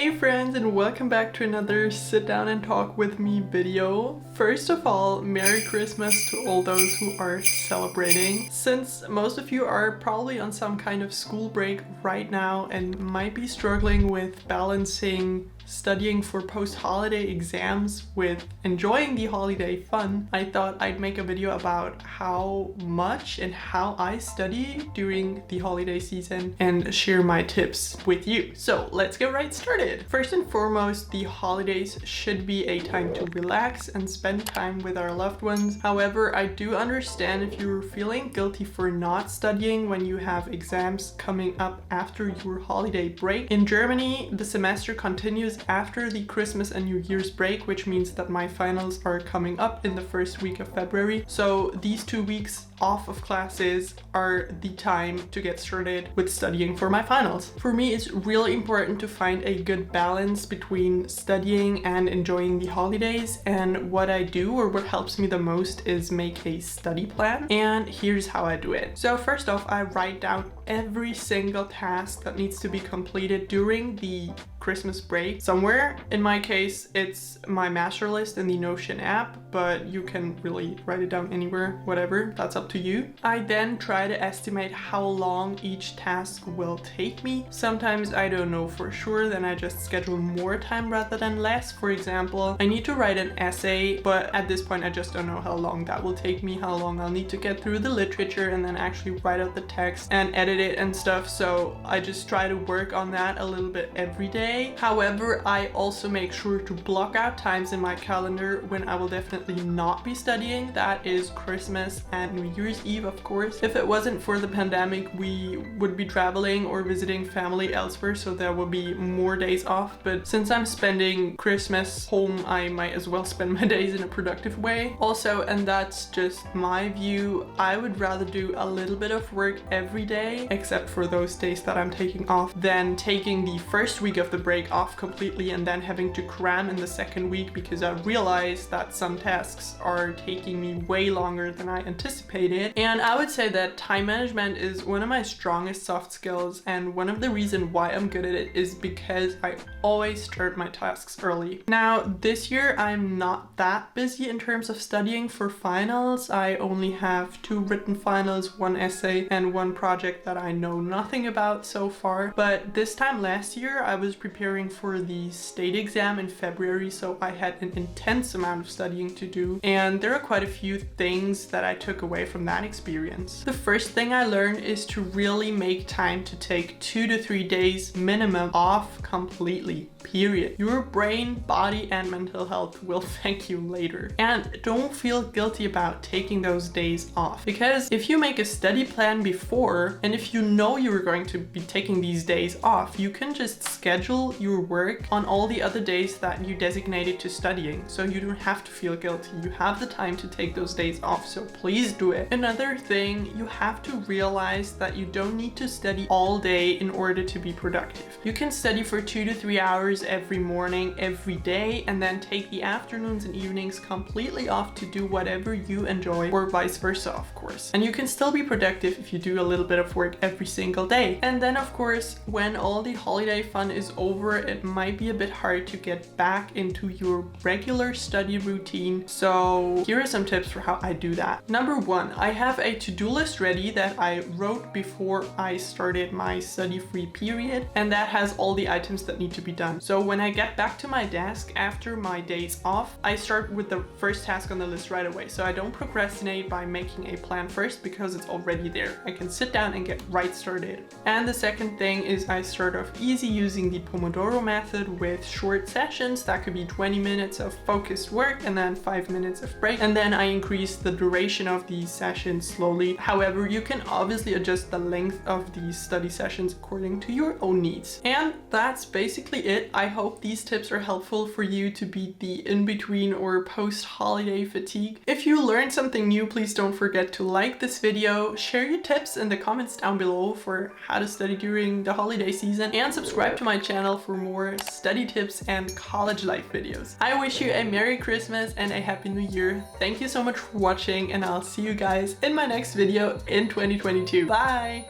Hey friends, and welcome back to another sit down and talk with me video. First of all, Merry Christmas to all those who are celebrating. Since most of you are probably on some kind of school break right now and might be struggling with balancing studying for post-holiday exams with enjoying the holiday fun, I thought I'd make a video about how much and how I study during the holiday season and share my tips with you. So let's get right started. First and foremost, the holidays should be a time to relax and spend time with our loved ones. However, I do understand if you're feeling guilty for not studying when you have exams coming up after your holiday break. In Germany, the semester continues after the Christmas and New Year's break, which means that my finals are coming up in the first week of February. So these 2 weeks off of classes are the time to get started with studying for my finals. For me, it's really important to find a good balance between studying and enjoying the holidays, and what I do or what helps me the most is make a study plan, and here's how I do it. So first off, I write down every single task that needs to be completed during the Christmas break somewhere. In my case, it's my master list in the Notion app, but you can really write it down anywhere, whatever, that's up to you. I then try to estimate how long each task will take me. Sometimes I don't know for sure, then I just schedule more time rather than less. For example, I need to write an essay, but at this point I just don't know how long that will take me, how long I'll need to get through the literature and then actually write out the text and edit it and stuff. So I just try to work on that a little bit every day. However, I also make sure to block out times in my calendar when I will definitely not be studying. That is Christmas and New Year's Eve, of course. If it wasn't for the pandemic, we would be traveling or visiting family elsewhere, so there will be more days off. But since I'm spending Christmas home, I might as well spend my days in a productive way. Also, and that's just my view, I would rather do a little bit of work every day, except for those days that I'm taking off, than taking the first week of the break off completely and then having to cram in the second week, because I realized that some tasks are taking me way longer than I anticipated. And I would say that time management is one of my strongest soft skills, and one of the reasons why I'm good at it is because I always start my tasks early. Now this year I'm not that busy in terms of studying for finals. I only have 2 written finals, 1 essay and 1 project that I know nothing about so far. But this time last year I was preparing for the state exam in February, so I had an intense amount of studying to do, and there are quite a few things that I took away from that experience. The first thing I learned is to really make time to take 2 to 3 days minimum off completely, period. Your brain, body and mental health will thank you later. And don't feel guilty about taking those days off, because if you make a study plan before and if you know you're going to be taking these days off, you can just schedule your work on all the other days that you designated to studying, so you don't have to feel guilty. You have the time to take those days off, so please do it. Another thing, you have to realize that you don't need to study all day in order to be productive. You can study for 2 to 3 hours every morning, every day, and then take the afternoons and evenings completely off to do whatever you enjoy, or vice versa, of course. And you can still be productive if you do a little bit of work every single day. And then of course, when all the holiday fun is over, it might be a bit hard to get back into your regular study routine. So here are some tips for how I do that. Number 1, I have a to-do list ready that I wrote before I started my study-free period, and that has all the items that need to be done. So when I get back to my desk after my days off, I start with the first task on the list right away. So I don't procrastinate by making a plan first, because it's already there. I can sit down and get right started. And the second thing is I start off easy using the Pomodoro method with short sessions. That could be 20 minutes of focused work and then 5 minutes of break, and then I increase the duration of these sessions slowly. However, you can obviously adjust the length of these study sessions according to your own needs. And that's basically it. I hope these tips are helpful for you to beat the in-between or post-holiday fatigue. If you learned something new, please don't forget to like this video, share your tips in the comments down below for how to study during the holiday season, and subscribe to my channel for more study tips and college life videos. I wish you a Merry Christmas and a Happy New Year. Thank you so much for watching, and I'll see you guys in my next video in 2022. Bye!